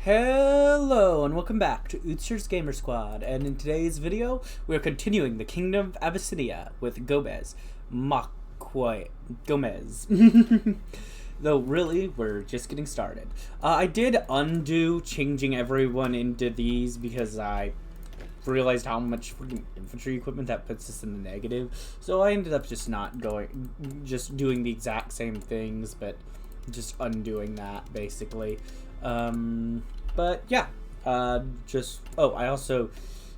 Hello and welcome back to Equestria's Gamer Squad, and in today's video we are continuing the Kingdom of Abyssinia with Gomez. Though really, we're just getting started. I did undo changing everyone into these because I realized how much freaking infantry equipment that puts us in the negative. So I ended up just doing the exact same things, but just undoing that basically. But yeah, I also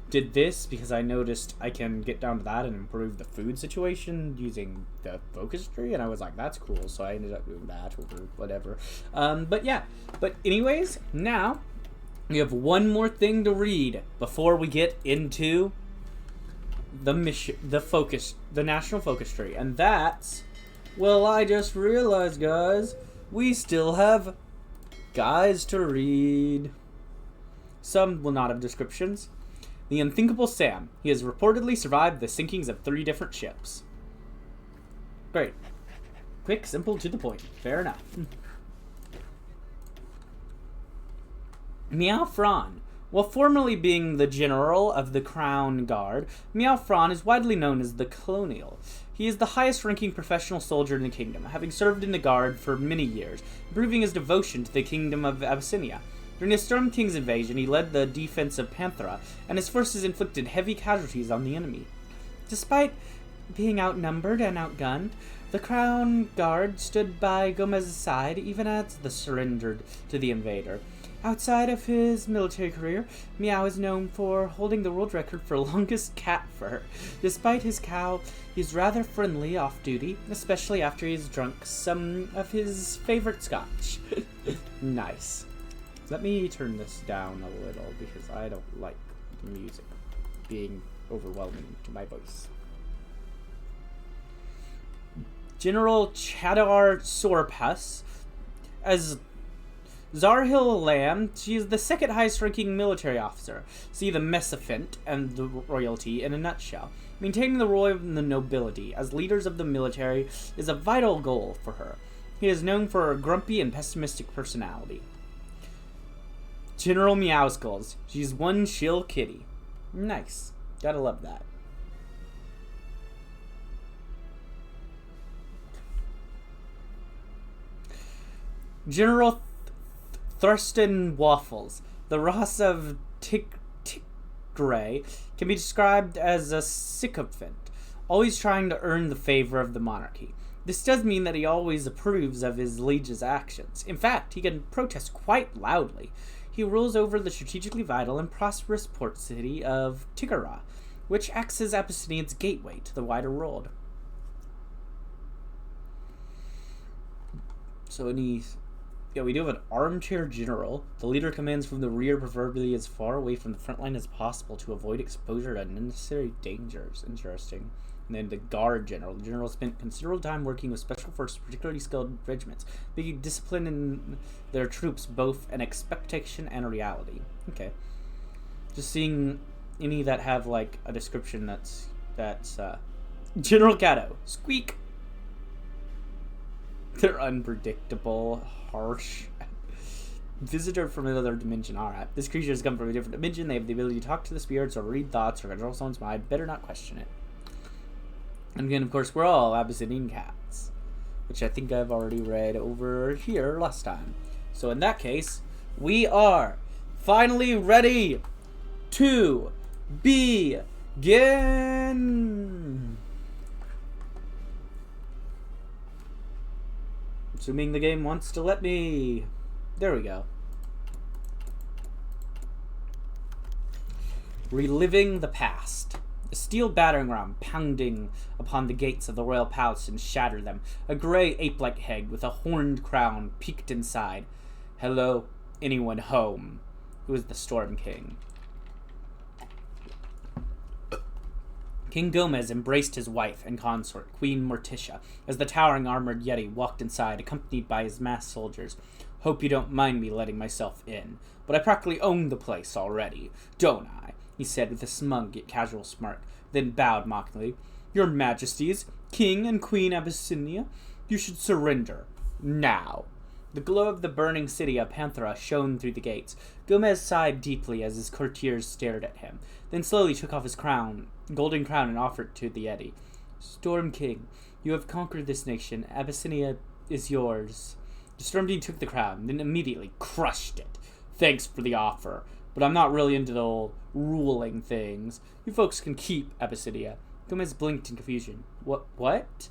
did this because I noticed I can get down to that and improve the food situation using the focus tree, and I was like, that's cool, so I ended up doing that or whatever. But anyways, now we have one more thing to read before we get into the mission, the national focus tree, and that's, well, I just realized, guys, we still have guys to read. Some will not have descriptions. The unthinkable Sam. He has reportedly survived the sinkings of 3 different ships. Great. Quick, simple, to the point. Fair enough. Meow Fran. While formerly being the general of the Crown Guard, Meow Fran is widely known as the Colonial. He is the highest-ranking professional soldier in the kingdom, having served in the Guard for many years, proving his devotion to the Kingdom of Abyssinia. During the Storm King's invasion, he led the defense of Panthera, and his forces inflicted heavy casualties on the enemy. Despite being outnumbered and outgunned, the Crown Guard stood by Gomez's side even as they surrendered to the invader. Outside of his military career, Meow is known for holding the world record for longest cat fur. Despite his cowl, he's rather friendly off-duty, especially after he's drunk some of his favorite scotch. Nice. Let me turn this down a little because I don't like the music being overwhelming to my voice. General Chadar Sorpas as Zarhil Lamb. She is the second highest ranking military officer. See the Messiphant and the royalty in a nutshell. Maintaining the royal and the nobility as leaders of the military is a vital goal for her. He is known for a grumpy and pessimistic personality. General Meowskulls. She's one chill kitty. Nice. Gotta love that. General Thurston Waffles. The Ross of Tigray can be described as a sycophant, always trying to earn the favor of the monarchy. This does mean that he always approves of his liege's actions. In fact, he can protest quite loudly. He rules over the strategically vital and prosperous port city of Tigara, which acts as Abyssinia's gateway to the wider world. We do have an armchair general. The leader commands from the rear, preferably as far away from the front line as possible to avoid exposure to unnecessary dangers. Interesting. And then the guard general. The general spent considerable time working with special forces, particularly skilled regiments, making discipline in their troops both an expectation and a reality. Okay. Just seeing any that have like a description that's General Cato. Squeak. They're unpredictable, harsh. Visitor from another dimension. Alright. This creature has come from a different dimension. They have the ability to talk to the spirits or read thoughts or control someone's mind. Better not question it. And again, of course, we're all Abyssinian cats, which I think I've already read over here last time. So in that case, we are finally ready to begin. Assuming the game wants to let me. There we go. Reliving the past. A steel battering ram pounding upon the gates of the royal palace and shattered them. A gray ape-like head with a horned crown peeked inside. Hello, anyone home? Who is the Storm King? King Gomez embraced his wife and consort, Queen Morticia, as the towering armored Yeti walked inside, accompanied by his masked soldiers. Hope you don't mind me letting myself in, but I practically own the place already, don't I? He said with a smug yet casual smirk, then bowed mockingly. Your Majesties, King and Queen Abyssinia, you should surrender. Now. The glow of the burning city of Panthera shone through the gates. Gomez sighed deeply as his courtiers stared at him, then slowly took off his golden crown, and offered it to the Yeti. Storm King, you have conquered this nation. Abyssinia is yours. The Storm King took the crown, then immediately crushed it. Thanks for the offer, but I'm not really into the whole ruling things. You folks can keep Abyssinia. Gomez blinked in confusion. What?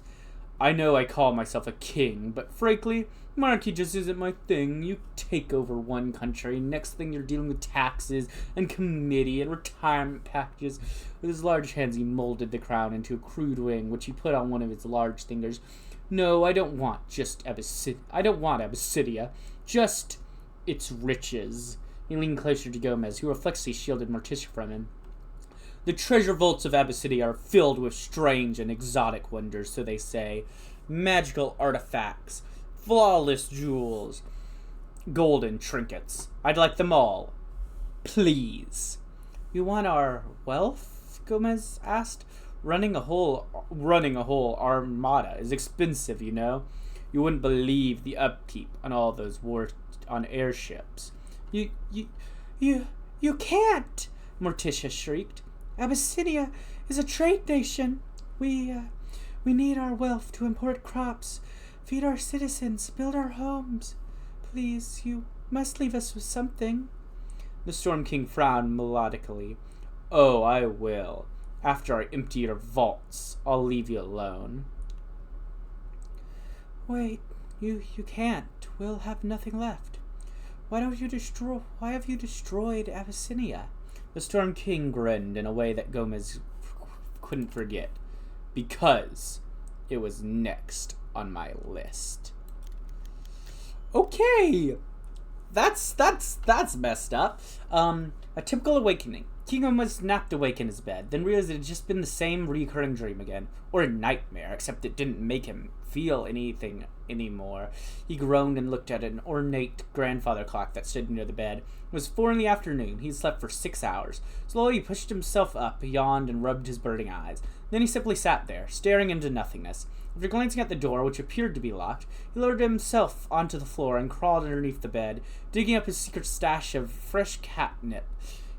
I know I call myself a king, but frankly, monarchy just isn't my thing. You take over one country, next thing you're dealing with taxes and committee and retirement packages. With his large hands, he molded the crown into a crude wing, which he put on one of his large fingers. No, I don't want Abyssinia, just its riches. He leaned closer to Gomez, who reflexively shielded Morticia from him. The treasure vaults of Abyssinia are filled with strange and exotic wonders, so they say. Magical artifacts, flawless jewels, golden trinkets. I'd like them all. Please. You want our wealth? Gomez asked. Running a whole armada is expensive, you know. You wouldn't believe the upkeep on all those on airships. You can't, Morticia shrieked. Abyssinia is a trade nation. We need our wealth to import crops, feed our citizens, build our homes. Please, you must leave us with something. The Storm King frowned melodically. Oh, I will. After I empty your vaults, I'll leave you alone. Wait, you can't. We'll have nothing left. Why have you destroyed Abyssinia? The Storm King grinned in a way that Gomez couldn't forget, because it was next on my list. Okay, that's messed up. A typical awakening. King Gomez snapped awake in his bed, then realized it had just been the same recurring dream again, or a nightmare, except it didn't make him feel anything anymore. He groaned and looked at an ornate grandfather clock that stood near the bed. It was 4 p.m. He had slept for 6 hours. Slowly he pushed himself up, yawned, and rubbed his burning eyes. Then he simply sat there, staring into nothingness. After glancing at the door, which appeared to be locked, he lowered himself onto the floor and crawled underneath the bed, digging up his secret stash of fresh catnip.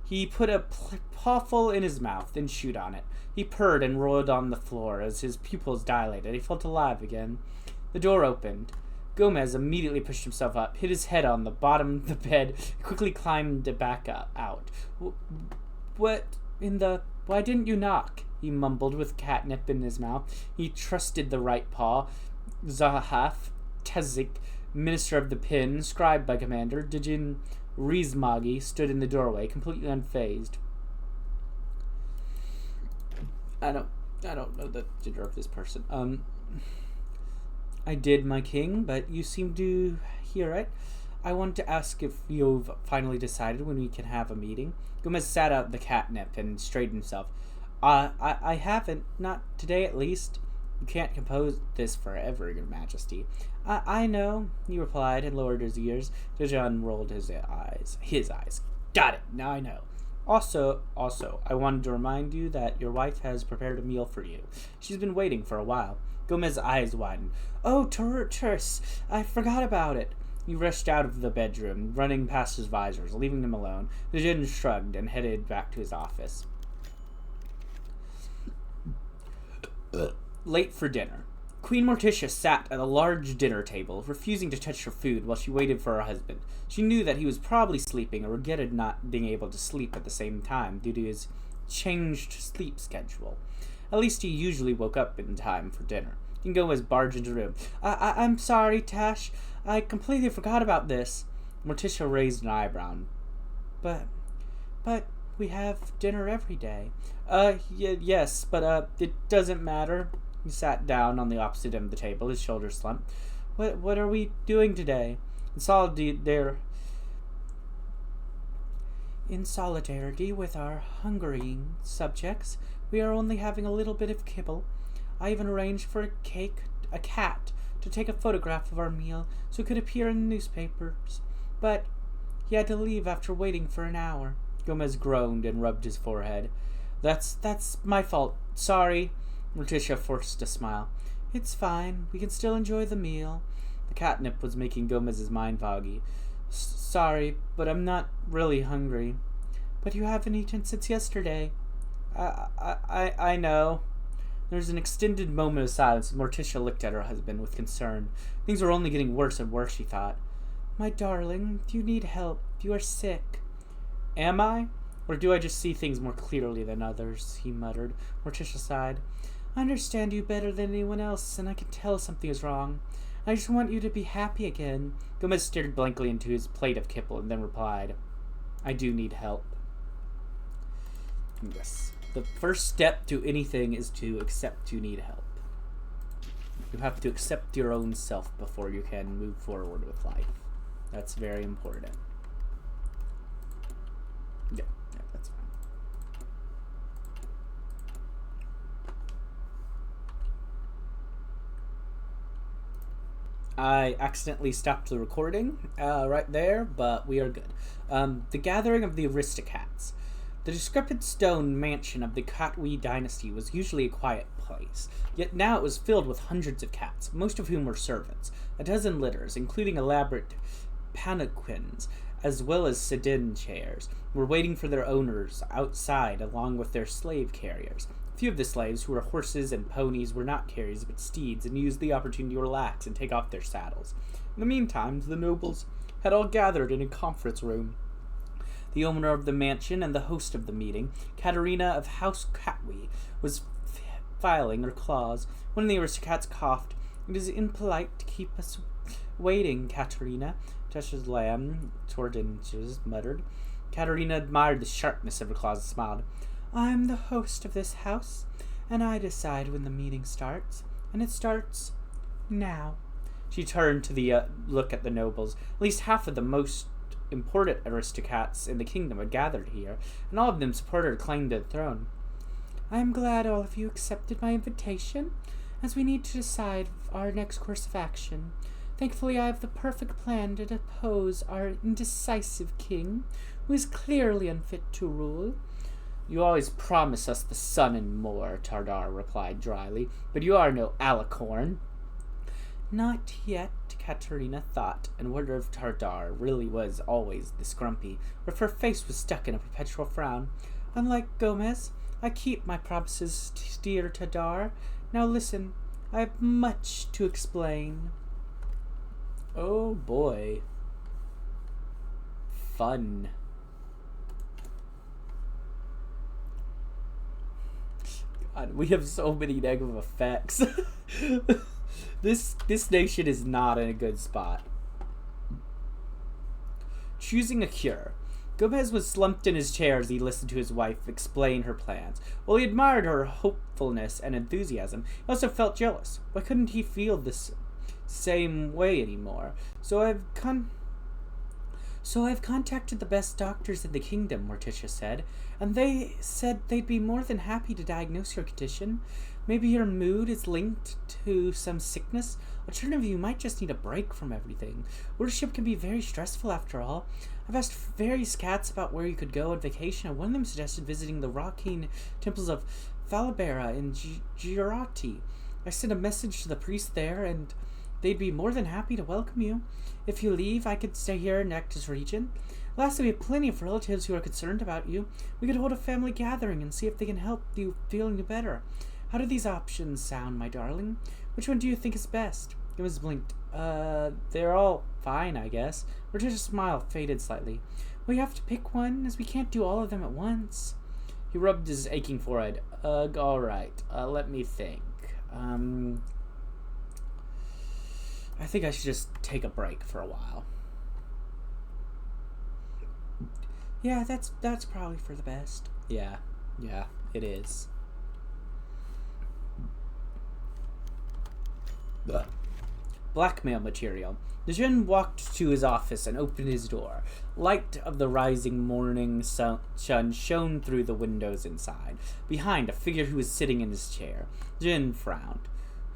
He put a pawful in his mouth, then chewed on it. He purred and rolled on the floor as his pupils dilated. He felt alive again. The door opened. Gomez immediately pushed himself up, hit his head on the bottom of the bed, and quickly climbed back out. Why didn't you knock? He mumbled with catnip in his mouth. He trusted the right paw. Zahaf Tezik, Minister of the Pin, scribed by Commander Dijin Rizmagi, stood in the doorway, completely unfazed. I don't know the gender of this person. I did, my king, but you seem to hear it. I want to ask if you've finally decided when we can have a meeting. Gomez sat out the catnip and straightened himself. I haven't, not today at least. You can't compose this forever, your majesty. I know, he replied and lowered his ears. Dejan rolled his eyes. Got it, now I know. Also, I wanted to remind you that your wife has prepared a meal for you. She's been waiting for a while. Gomez's eyes widened. Oh, Tertius, I forgot about it. He rushed out of the bedroom, running past his visors, leaving them alone. Dejan shrugged and headed back to his office. Late for dinner. Queen Morticia sat at a large dinner table, refusing to touch her food while she waited for her husband. She knew that he was probably sleeping or regretted not being able to sleep at the same time due to his changed sleep schedule. At least he usually woke up in time for dinner. Gomez barged into the room. I'm sorry, Tash. I completely forgot about this. Morticia raised an eyebrow. But we have dinner every day. Yes, but it doesn't matter. He sat down on the opposite end of the table, his shoulders slumped. What are we doing today? In solidarity with our hungering subjects, we are only having a little bit of kibble. I even arranged for a cat, to take a photograph of our meal so it could appear in the newspapers. But he had to leave after waiting for an hour. Gomez groaned and rubbed his forehead. That's my fault. Sorry. Morticia forced a smile. It's fine. We can still enjoy the meal. The catnip was making Gomez's mind foggy. Sorry, but I'm not really hungry. But you haven't eaten since yesterday. I know. There was an extended moment of silence, and Morticia looked at her husband with concern. Things were only getting worse and worse, she thought. My darling, you need help. You are sick. Am I? Or do I just see things more clearly than others? He muttered. Morticia sighed. I understand you better than anyone else, and I can tell something is wrong. I just want you to be happy again. Gomez stared blankly into his plate of kipple and then replied, I do need help. Yes. The first step to anything is to accept you need help. You have to accept your own self before you can move forward with life. That's very important. Yeah, that's fine. I accidentally stopped the recording right there, but we are good. The Gathering of the Aristocats. The decrepit stone mansion of the Katwi dynasty was usually a quiet place, yet now it was filled with hundreds of cats, most of whom were servants. A dozen litters, including elaborate palanquins, as well as sedan chairs, were waiting for their owners outside along with their slave carriers. A few of the slaves, who were horses and ponies, were not carriers but steeds, and used the opportunity to relax and take off their saddles. In the meantime, the nobles had all gathered in a conference room. The owner of the mansion and the host of the meeting, Katerina of House Katwi, was filing her claws. One of the aristocrats coughed. It is impolite to keep us waiting, Katerina. Duchess Lamb, Tordenges muttered. Katerina admired the sharpness of her claws and smiled. I am the host of this house, and I decide when the meeting starts, and it starts now. She turned to look at the nobles. At least half of the most important aristocrats in the kingdom had gathered here, and all of them supported her claim to the throne. I am glad all of you accepted my invitation, as we need to decide our next course of action. Thankfully, I have the perfect plan to depose our indecisive king, who is clearly unfit to rule. You always promise us the sun and more, Tardar replied dryly, but you are no alicorn. Not yet, Katerina thought, and wondered if Tardar really was always this grumpy, or if her face was stuck in a perpetual frown. Unlike Gomez, I keep my promises, dear Tardar. Now listen, I have much to explain. Oh boy. Fun. God, we have so many negative effects. This nation is not in a good spot. Choosing a cure. Gomez was slumped in his chair as he listened to his wife explain her plans. While he admired her hopefulness and enthusiasm, he also felt jealous. Why couldn't he feel this same way anymore? So I've contacted the best doctors in the kingdom, Morticia said, and they said they'd be more than happy to diagnose your condition. Maybe your mood is linked to some sickness. Alternatively, you might just need a break from everything. Worship can be very stressful after all. I've asked various cats about where you could go on vacation, and one of them suggested visiting the rock-hewn temples of Falabera and Girati. I sent a message to the priest there, and they'd be more than happy to welcome you. If you leave, I could stay here and act as regent. Lastly, we have plenty of relatives who are concerned about you. We could hold a family gathering and see if they can help you feel any better. How do these options sound, my darling? Which one do you think is best? It was blinked. They're all fine, I guess. Morticia's smile faded slightly. Well, you have to pick one, as we can't do all of them at once. He rubbed his aching forehead. Alright. Let me think. I think I should just take a break for a while. Yeah, that's probably for the best. Yeah, it is. Ugh. Blackmail material. The Jinn walked to his office and opened his door. Light of the rising morning sun shone through the windows inside. Behind, a figure who was sitting in his chair. Jinn frowned.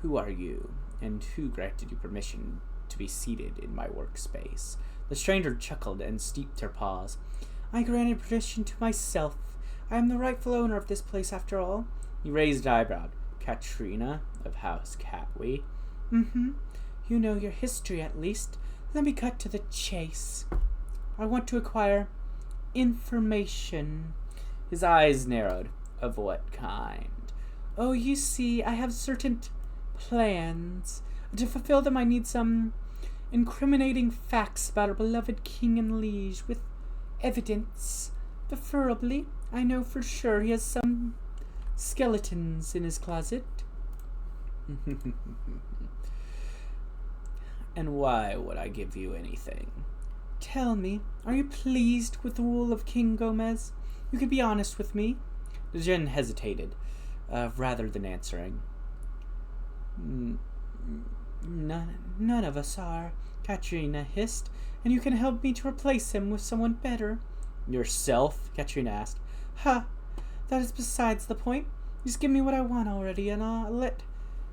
Who are you? And who granted you permission to be seated in my workspace? The stranger chuckled and steeped her paws. I granted permission to myself. I am the rightful owner of this place after all. He raised an eyebrow. Katrina of House Catwi. Mm-hmm. You know your history, at least. Let me cut to the chase. I want to acquire information. His eyes narrowed. Of what kind? Oh, you see, I have certain plans. To fulfill them, I need some incriminating facts about our beloved king and liege, with evidence. Preferably, I know for sure he has some skeletons in his closet. And why would I give you anything? Tell me, are you pleased with the rule of King Gomez? You can be honest with me. The Jinn hesitated, rather than answering. None of us are, Katrina hissed, and you can help me to replace him with someone better. Yourself? Katrina asked. Ha! That is besides the point. Just give me what I want already, and I'll let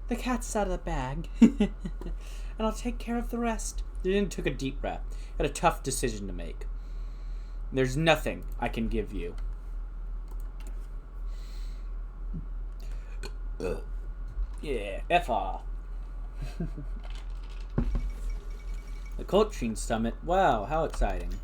the cat's out of the bag. And I'll take care of the rest. The Jinn took a deep breath. He had a tough decision to make. There's nothing I can give you. Yeah, F off. The Coltrane Summit. Wow, how exciting.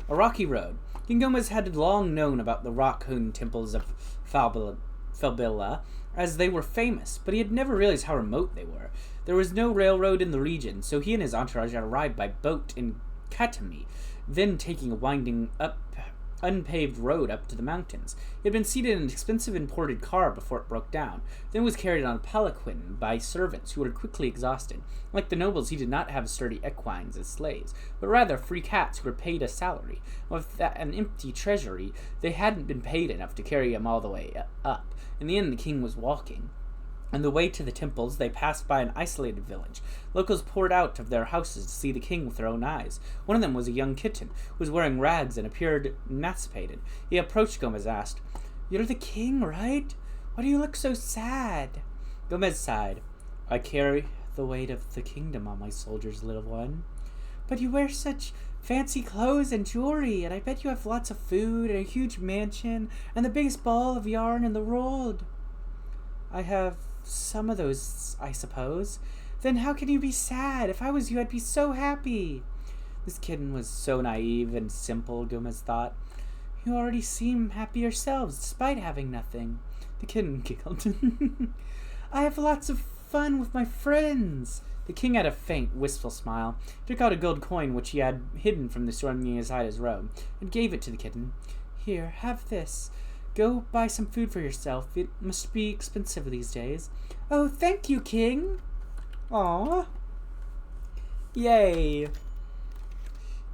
A rocky road. King Gomez had long known about the rock-hewn temples of Falbilla, as they were famous, but he had never realized how remote they were. There was no railroad in the region, so he and his entourage had arrived by boat in Katami, then taking a winding unpaved road up to the mountains. He had been seated in an expensive imported car before it broke down, then was carried on a palanquin by servants who were quickly exhausted. Like the nobles, he did not have sturdy equines as slaves, but rather free cats who were paid a salary. With an empty treasury, they hadn't been paid enough to carry him all the way up. In the end, the king was walking. On the way to the temples, they passed by an isolated village. Locals poured out of their houses to see the king with their own eyes. One of them was a young kitten, who was wearing rags and appeared emaciated. He approached Gomez and asked, "You're the king, right? Why do you look so sad?" Gomez sighed. "I carry the weight of the kingdom on my shoulders, little one." "But you wear such fancy clothes and jewelry, and I bet you have lots of food and a huge mansion and the biggest ball of yarn in the world." "I have some of those, I suppose." "Then how can you be sad? If I was you, I'd be so happy." This kitten was so naive and simple, Gomez thought. "You already seem happy yourselves, despite having nothing." The kitten giggled. "I have lots of fun with my friends." The king had a faint, wistful smile. He took out a gold coin which he had hidden from the swinging inside his robe, and gave it to the kitten. "Here, have this. Go buy some food for yourself. It must be expensive these days." "Oh, thank you, King." "Aw." Yay.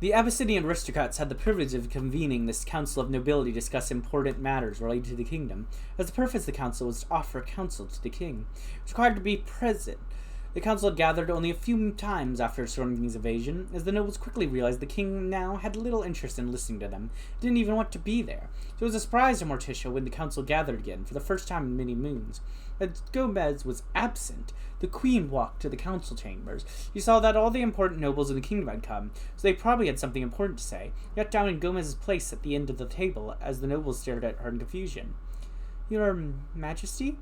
The Abyssinian aristocrats had the privilege of convening this council of nobility to discuss important matters related to the kingdom. As the purpose of the council was to offer counsel to the king, it was required to be present. The council had gathered only a few times after Sorngin's invasion, as the nobles quickly realized the king now had little interest in listening to them, didn't even want to be there. So it was a surprise to Morticia when the council gathered again, for the first time in many moons. As Gomez was absent, the queen walked to the council chambers. She saw that all the important nobles of the kingdom had come, so they probably had something important to say. She got down in Gomez's place at the end of the table, as the nobles stared at her in confusion. "Your Majesty?"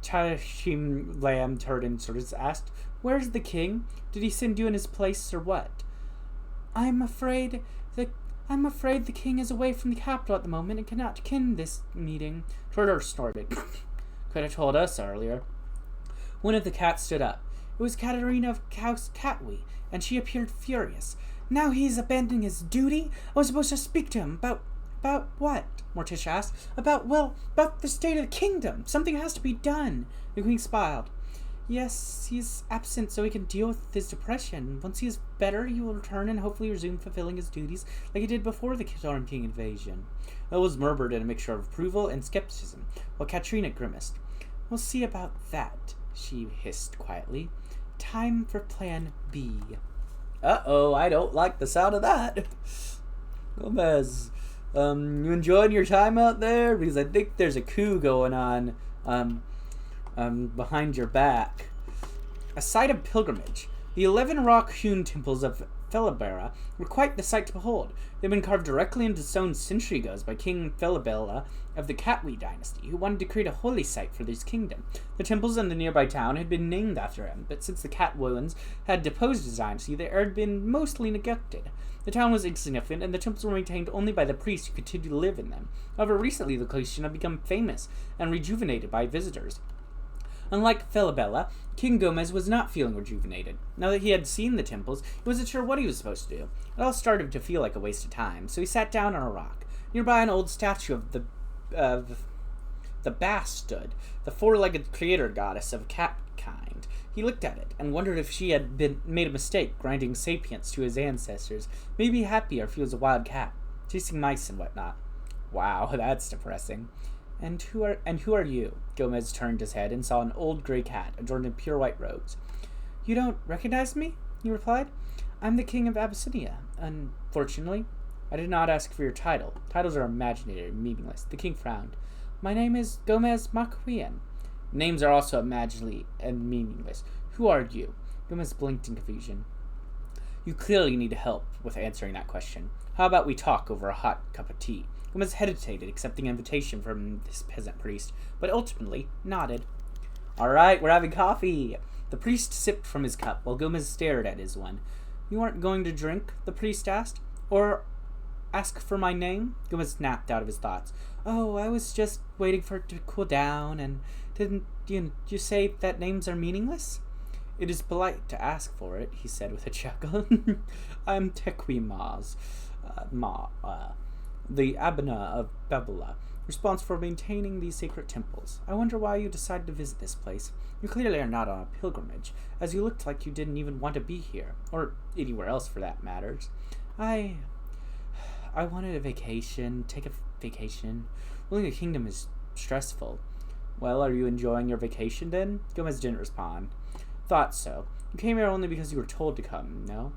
Tashim Lamb turned and sort of asked, "Where's the king? Did he send you in his place, or what?" I'm afraid the king is away from the capital at the moment and cannot attend this meeting." Turtle snorted. "Could have told us earlier." One of the cats stood up. It was Katerina of House Catwee, and she appeared furious. "Now he's abandoning his duty? I was supposed to speak to him about what?" Morticia asked. About the state of the kingdom. Something has to be done." The queen smiled. "Yes, he's absent so he can deal with his depression. Once he is better, he will return and hopefully resume fulfilling his duties like he did before the Storm King invasion." That was murmured in a mixture of approval and skepticism, while Katrina grimaced. "We'll see about that," she hissed quietly. "Time for plan B." Uh-oh, I don't like the sound of that. Gomez, you enjoying your time out there? Because I think there's a coup going on behind your back. A site of pilgrimage. The 11 rock-hewn temples of Felibera were quite the sight to behold. They had been carved directly into stone century ago by King Felibera of the Catwe dynasty, who wanted to create a holy site for his kingdom. The temples in the nearby town had been named after him, but since the Catwoans had deposed his dynasty, they had been mostly neglected. The town was insignificant, and the temples were maintained only by the priests who continued to live in them. However, recently the location had become famous and rejuvenated by visitors. Unlike Felibella, King Gomez was not feeling rejuvenated. Now that he had seen the temples, he wasn't sure what he was supposed to do. It all started to feel like a waste of time, so he sat down on a rock. Nearby, an old statue of the Bass stood, the four-legged creator goddess of cat kind. He looked at it and wondered if she had made a mistake granting sapience to his ancestors. Maybe happier if he was a wild cat, chasing mice and whatnot. Wow, that's depressing. And who are you? Gomez turned his head and saw an old gray cat adorned in pure white robes. You don't recognize me? He replied. I'm the king of Abyssinia. Unfortunately, I did not ask for your title. Titles are imaginary and meaningless. The king frowned. My name is Gomez Mawkonnen. Names are also imaginary and meaningless. Who are you? Gomez blinked in confusion. You clearly need help with answering that question. How about we talk over a hot cup of tea? Gomez hesitated, accepting an invitation from this peasant priest, but ultimately nodded. All right, we're having coffee. The priest sipped from his cup, while Gomez stared at his one. You aren't going to drink? The priest asked. Or ask for my name? Gomez snapped out of his thoughts. Oh, I was just waiting for it to cool down, and didn't you say that names are meaningless? It is polite to ask for it, he said with a chuckle. I'm Tequi Maz, the Abuna of Babula, responsible for maintaining these sacred temples. I wonder why you decided to visit this place. You clearly are not on a pilgrimage, as you looked like you didn't even want to be here, or anywhere else for that matter. I wanted a vacation, take a vacation. Ruling a kingdom is stressful. Well, are you enjoying your vacation then? Gomez didn't respond. Thought so. You came here only because you were told to come, no?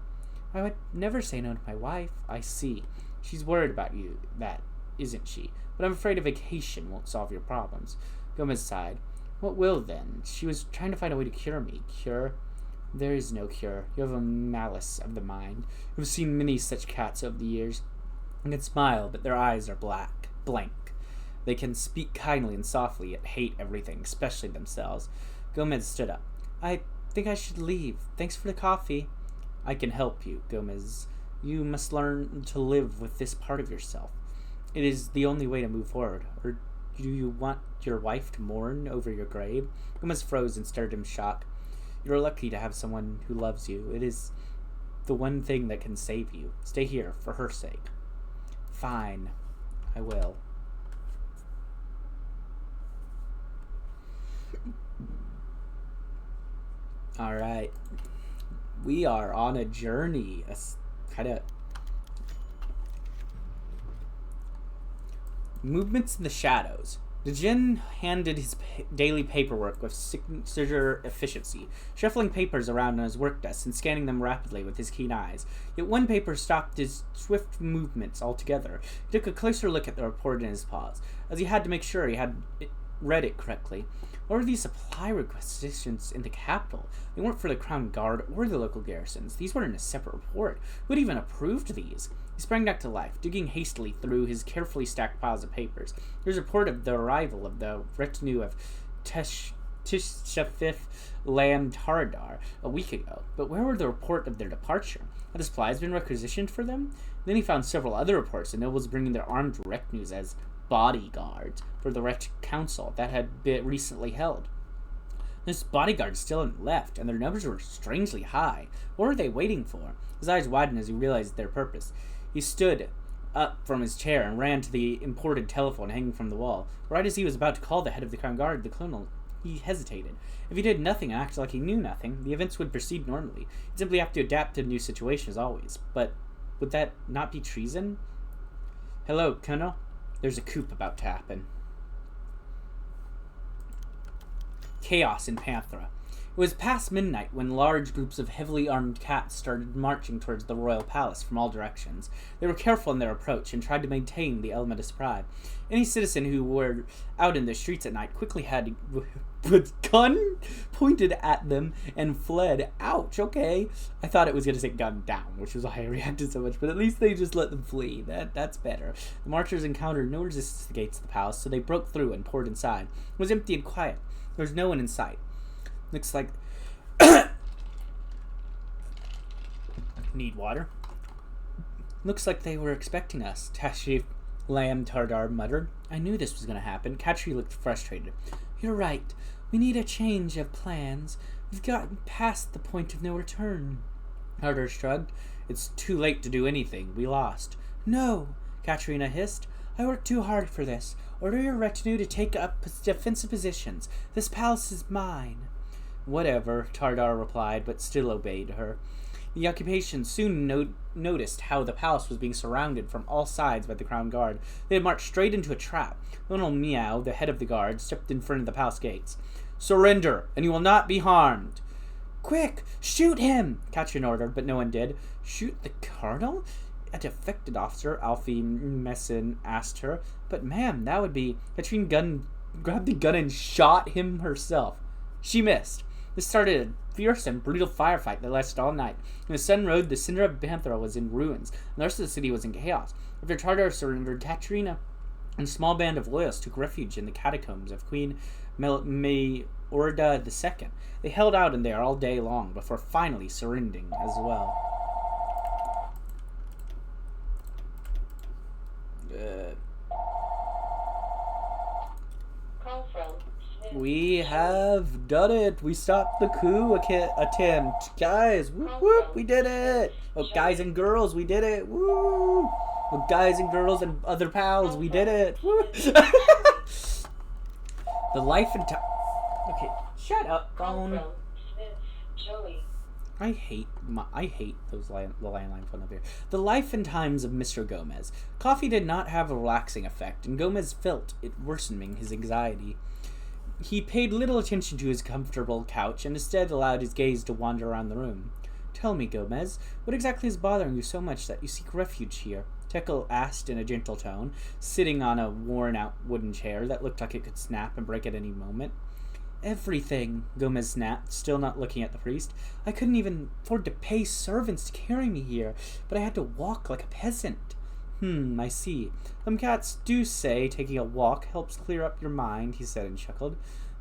I would never say no to my wife. I see. She's worried about you, that, isn't she? But I'm afraid a vacation won't solve your problems. Gomez sighed. What will, then? She was trying to find a way to cure me. Cure? There is no cure. You have a malice of the mind. You've seen many such cats over the years. They can smile, but their eyes are blank. They can speak kindly and softly, yet hate everything, especially themselves. Gomez stood up. I think I should leave. Thanks for the coffee. I can help you, Gomez. You must learn to live with this part of yourself. It is the only way to move forward. Or do you want your wife to mourn over your grave? Gomez froze and stared in shock. You're lucky to have someone who loves you. It is the one thing that can save you. Stay here, for her sake. Fine. I will. Alright. We are on a journey. Kind of movements in the shadows. The Djinn handed his daily paperwork with signature efficiency, shuffling papers around on his work desk and scanning them rapidly with his keen eyes. Yet one paper stopped his swift movements altogether. He took a closer look at the report in his paws, as he had to make sure he had read it correctly. What were these supply requisitions in the capital? They weren't for the Crown Guard or the local garrisons. These were in a separate report. Who had even approved these? He sprang back to life, digging hastily through his carefully stacked piles of papers. There was a report of the arrival of the retinue of Tishafif Land Taradar a week ago, but where were the report of their departure? Had supplies been requisitioned for them? Then he found several other reports of nobles bringing their armed retinues as bodyguards for the wretched council that had been recently held. This bodyguard still hadn't left, and their numbers were strangely high. What were they waiting for? His eyes widened as he realized their purpose. He stood up from his chair and ran to the imported telephone hanging from the wall. Right as he was about to call the head of the Crown Guard, the colonel, he hesitated. If he did nothing and acted like he knew nothing, the events would proceed normally. He'd simply have to adapt to the new situation as always. But would that not be treason? Hello, Colonel. There's a coup about to happen. Chaos in Panthera. It was past midnight when large groups of heavily armed cats started marching towards the royal palace from all directions. They were careful in their approach and tried to maintain the element of surprise. Any citizen who were out in the streets at night quickly had a gun pointed at them and fled. Ouch, okay. I thought it was going to say gun down, which was why I reacted so much, but at least they just let them flee. That's better. The marchers encountered no resistance at the gates of the palace, so they broke through and poured inside. It was empty and quiet. There was no one in sight. Looks like... Need water? Looks like they were expecting us, Tashi Lamb Tardar muttered. I knew this was going to happen. Katri looked frustrated. You're right. We need a change of plans. We've gotten past the point of no return. Tardar shrugged. It's too late to do anything. We lost. No, Katrina hissed. I worked too hard for this. Order your retinue to take up defensive positions. This palace is mine. Whatever, Tardar replied, but still obeyed her. The occupation soon noticed how the palace was being surrounded from all sides by the crown guard. They had marched straight into a trap. Little Meow, the head of the guard, stepped in front of the palace gates. Surrender, and you will not be harmed. Quick, shoot him, Katrin ordered, but no one did. Shoot the cardinal? A defected officer, Alfie Messin asked her. But ma'am, that would be... Katrin grabbed the gun and shot him herself. She missed. This started a fierce and brutal firefight that lasted all night. When the sun rose, the center of Banthra was in ruins, and the rest of the city was in chaos. After Tardar surrendered, Katrina and a small band of loyalists took refuge in the catacombs of Queen Mayorda II. They held out in there all day long before finally surrendering as well. We have done it. We stopped the coup attempt. Guys, whoop whoop, we did it. Oh, guys and girls, we did it. Woo. Oh, guys and girls and other pals, we did it. Woo. The life and time. Okay, shut up, phone. I hate those the landline phone up here. The life and times of Mr. Gomez. Coffee did not have a relaxing effect, and Gomez felt it worsening his anxiety. He paid little attention to his comfortable couch and instead allowed his gaze to wander around the room. Tell me, Gomez, what exactly is bothering you so much that you seek refuge here? Tekel asked in a gentle tone, sitting on a worn-out wooden chair that looked like it could snap and break at any moment. Everything, Gomez snapped, still not looking at the priest. I couldn't even afford to pay servants to carry me here, but I had to walk like a peasant. I see. Some cats do say taking a walk helps clear up your mind, he said and chuckled.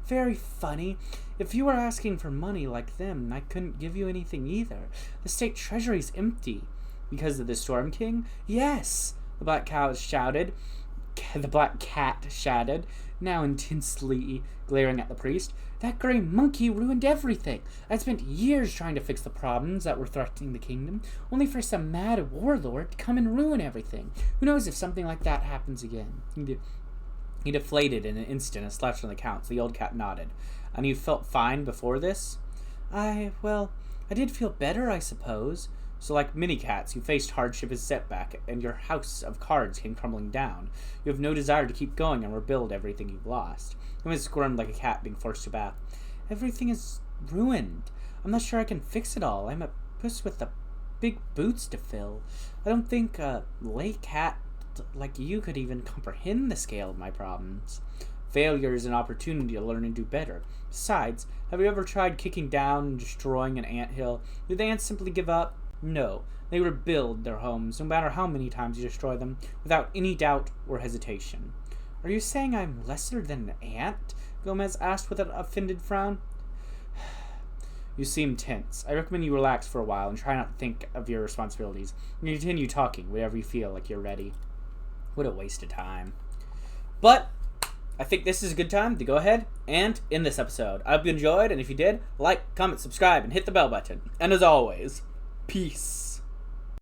Very funny. If you were asking for money like them, I couldn't give you anything either. The state treasury's empty. Because of the Storm King? Yes, the black cat shouted. Now intensely glaring at the priest. That gray monkey ruined everything. I spent years trying to fix the problems that were threatening the kingdom, only for some mad warlord to come and ruin everything. Who knows if something like that happens again? He deflated in an instant and slapped on the counts. The old cat nodded. And you felt fine before this? I did feel better, I suppose. So like many cats, you faced hardship as setback, and your house of cards came crumbling down. You have no desire to keep going and rebuild everything you've lost. Gomez squirmed like a cat being forced to bath. Everything is ruined. I'm not sure I can fix it all. I'm a puss with the big boots to fill. I don't think a lay cat like you could even comprehend the scale of my problems. Failure is an opportunity to learn and do better. Besides, have you ever tried kicking down and destroying an anthill? Do the ants simply give up? No, they rebuild their homes, no matter how many times you destroy them, without any doubt or hesitation. Are you saying I'm lesser than an ant? Gomez asked with an offended frown. You seem tense. I recommend you relax for a while and try not to think of your responsibilities. And continue talking whenever you feel like you're ready. What a waste of time. But I think this is a good time to go ahead and end this episode. I hope you enjoyed, and if you did, like, comment, subscribe, and hit the bell button. And as always, peace.